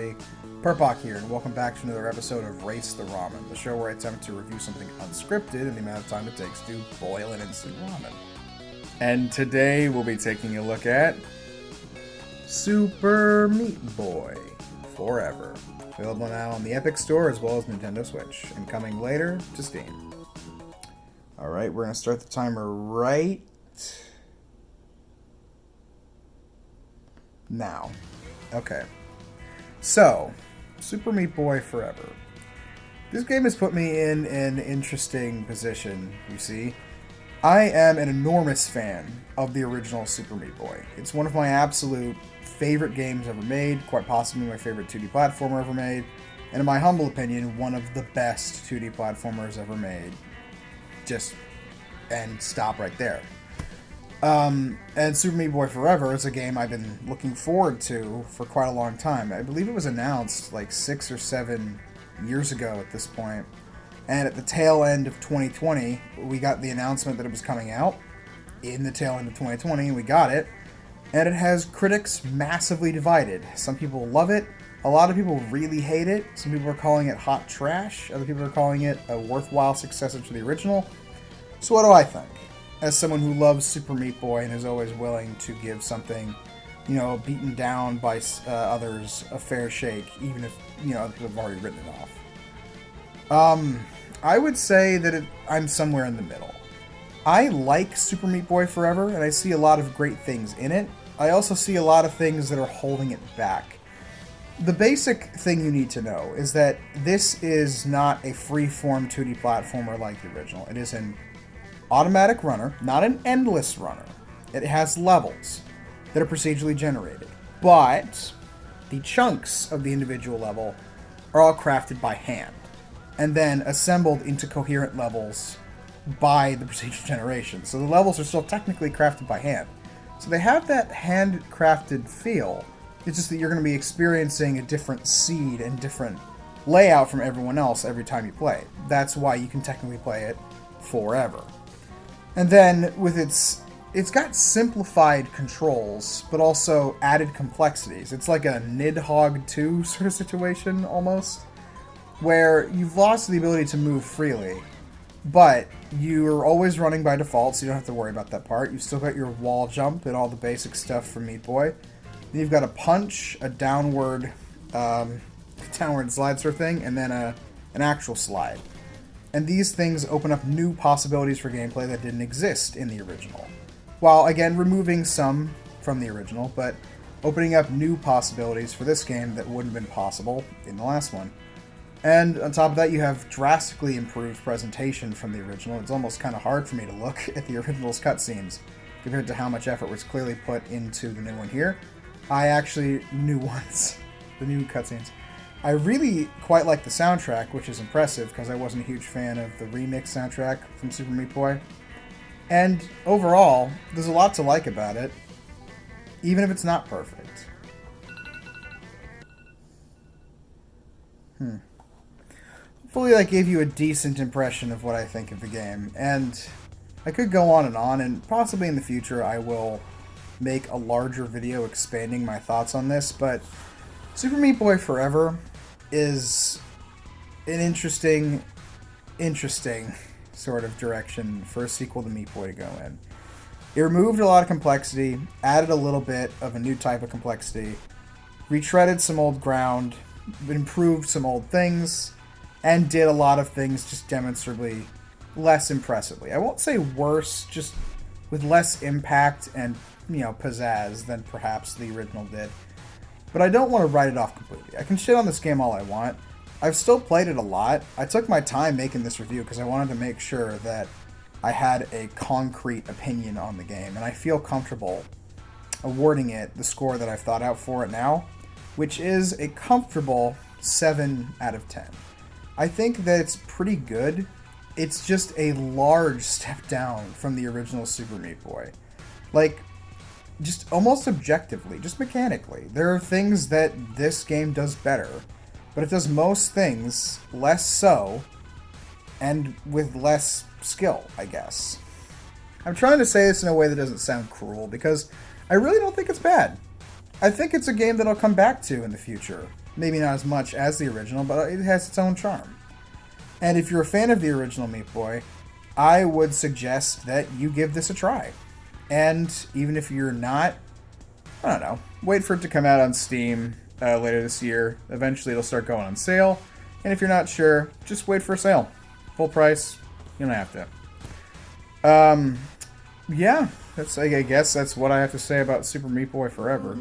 everybody. Purpok here, and welcome back to another episode of Race the Ramen, the show where I attempt to review something unscripted in the amount of time it takes to boil an instant ramen. And today we'll be taking a look at Super Meat Boy Forever. Available now on the Epic Store as well as Nintendo Switch, and coming later to Steam. Alright, we're going to start the timer right now. Okay. So, Super Meat Boy Forever. This game has put me in an interesting position, you see. I am an enormous fan of the original Super Meat Boy. It's one of my absolute favorite games ever made, quite possibly my favorite 2D platformer ever made, and in my humble opinion, one of the best 2D platformers ever made. And stop right there. And Super Meat Boy Forever is a game I've been looking forward to for quite a long time. I believe it was announced like 6 or 7 years ago at this point. And at the tail end of 2020, we got the announcement that it was coming out. In the tail end of 2020, we got it. And it has critics massively divided. Some people love it. A lot of people really hate it. Some people are calling it hot trash. Other people are calling it a worthwhile successor to the original. So what do I think? As someone who loves Super Meat Boy and is always willing to give something, beaten down by others a fair shake, even if, other people have already written it off. I would say that I'm somewhere in the middle. I like Super Meat Boy Forever, and I see a lot of great things in it. I also see a lot of things that are holding it back. The basic thing you need to know is that this is not a free-form 2D platformer like the original. It is an automatic runner, not an endless runner. It has levels that are procedurally generated, but the chunks of the individual level are all crafted by hand and then assembled into coherent levels by the procedural generation. So the levels are still technically crafted by hand. So they have that handcrafted feel. It's just that you're going to be experiencing a different seed and different layout from everyone else every time you play. That's why you can technically play it forever. And then with it's got simplified controls, but also added complexities. It's like a Nidhogg 2 sort of situation, almost, where you've lost the ability to move freely, but you're always running by default, so you don't have to worry about that part. You've still got your wall jump and all the basic stuff from Meat Boy. Then you've got a punch, a downward slide sort of thing, and then an actual slide. And these things open up new possibilities for gameplay that didn't exist in the original. While, again, removing some from the original, but opening up new possibilities for this game that wouldn't have been possible in the last one. And on top of that, you have drastically improved presentation from the original. It's almost kind of hard for me to look at the original's cutscenes compared to how much effort was clearly put into the new one here. The new cutscenes. I really quite like the soundtrack, which is impressive because I wasn't a huge fan of the remix soundtrack from Super Meat Boy. And overall, there's a lot to like about it, even if it's not perfect. Hopefully that gave you a decent impression of what I think of the game, and I could go on, and possibly in the future I will make a larger video expanding my thoughts on this, but Super Meat Boy Forever is an interesting sort of direction for a sequel to Meat Boy to go in. It removed a lot of complexity, added a little bit of a new type of complexity, retreaded some old ground, improved some old things, and did a lot of things just demonstrably less impressively. I won't say worse, just with less impact and, pizzazz than perhaps the original did. But I don't want to write it off completely. I can shit on this game all I want. I've still played it a lot. I took my time making this review because I wanted to make sure that I had a concrete opinion on the game, and I feel comfortable awarding it the score that I've thought out for it now, which is a comfortable 7 out of 10. I think that it's pretty good. It's just a large step down from the original Super Meat Boy. Just almost objectively, just mechanically. There are things that this game does better, but it does most things less so, and with less skill, I guess. I'm trying to say this in a way that doesn't sound cruel, because I really don't think it's bad. I think it's a game that I'll come back to in the future. Maybe not as much as the original, but it has its own charm. And if you're a fan of the original Meat Boy, I would suggest that you give this a try. And even if you're not, I don't know, wait for it to come out on Steam later this year. Eventually it'll start going on sale. And if you're not sure, just wait for a sale. Full price, you don't have to. Yeah, I guess that's what I have to say about Super Meat Boy Forever.